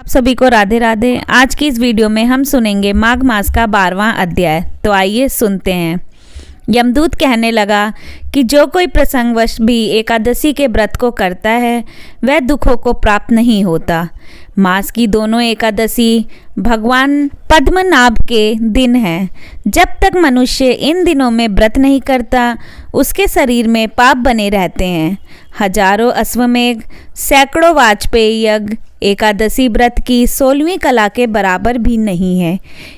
सभी को राधे राधे। आज की इस वीडियो में हम सुनेंगे माघ मास का 12वां अध्याय। तो आइए सुनते हैं। यमदूत कहने लगा कि जो कोई प्रसंगवश भी एकादशी के व्रत को करता है वह दुखों को प्राप्त नहीं होता। मास की दोनों एकादशी भगवान पद्मनाभ के दिन हैं। जब तक मनुष्य इन दिनों में व्रत नहीं करता उसके शरीर में पाप बने रहते हैं। हजारों अश्वमेघ, सैकड़ों वाजपेयी यज्ञ एकादशी व्रत की 16वीं कला के बराबर भी नहीं है।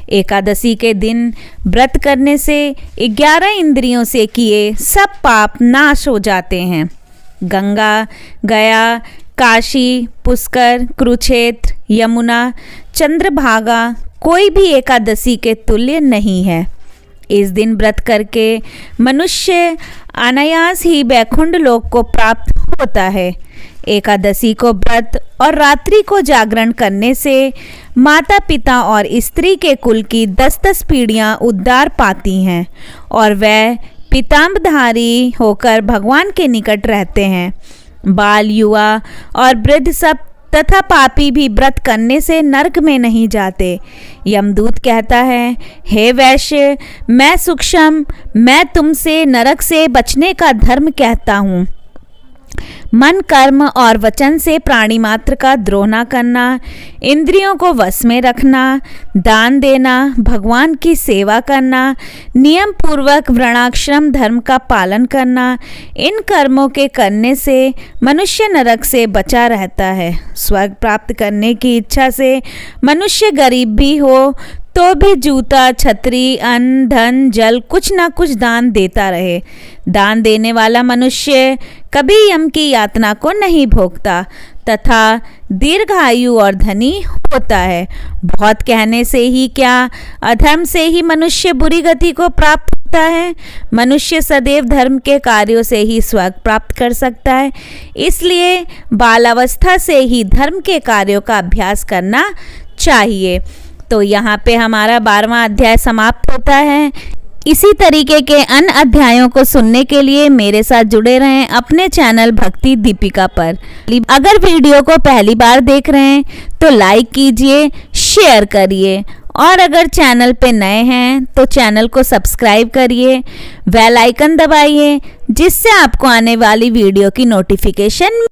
एकादशी के दिन व्रत करने से 11 इंद्रियों से किए सब पाप नाश हो जाते हैं। गंगा, गया, काशी, पुष्कर, कुरुक्षेत्र, यमुना, चंद्रभागा कोई भी एकादशी के तुल्य नहीं है। इस दिन व्रत करके मनुष्य अनायास ही वैकुंठ लोक को प्राप्त होता है। एकादशी को व्रत और रात्रि को जागरण करने से माता पिता और स्त्री के कुल की 10-10 पीढ़ियां उद्धार पाती हैं और वह पीताम्बरधारी होकर भगवान के निकट रहते हैं। बाल, युवा और वृद्ध सब तथा पापी भी व्रत करने से नरक में नहीं जाते। यमदूत कहता है, हे वैश्य, मैं सूक्ष्म, मैं तुमसे नरक से बचने का धर्म कहता हूँ। मन, कर्म और वचन से प्राणी मात्र का द्रोह न करना, इंद्रियों को वश में रखना, दान देना, भगवान की सेवा करना, नियम पूर्वक वर्णाश्रम धर्म का पालन करना, इन कर्मों के करने से मनुष्य नरक से बचा रहता है। स्वर्ग प्राप्त करने की इच्छा से मनुष्य गरीब भी हो तो भी जूता, छतरी, अन्न, धन, जल कुछ ना कुछ दान देता रहे। दान देने वाला मनुष्य कभी यम की यातना को नहीं भोगता तथा दीर्घायु और धनी होता है। बहुत कहने से ही क्या, अधर्म से ही मनुष्य बुरी गति को प्राप्त होता है। मनुष्य सदैव धर्म के कार्यों से ही स्वर्ग प्राप्त कर सकता है। इसलिए बालावस्था से ही धर्म के कार्यों का अभ्यास करना चाहिए। तो यहाँ पे हमारा 12वां अध्याय समाप्त होता है। इसी तरीके के अन्य अध्यायों को सुनने के लिए मेरे साथ जुड़े रहें अपने चैनल भक्ति दीपिका पर। अगर वीडियो को पहली बार देख रहे हैं तो लाइक कीजिए, शेयर करिए और अगर चैनल पे नए हैं तो चैनल को सब्सक्राइब करिए, बेल आइकन दबाइए जिससे आपको आने वाली वीडियो की नोटिफिकेशन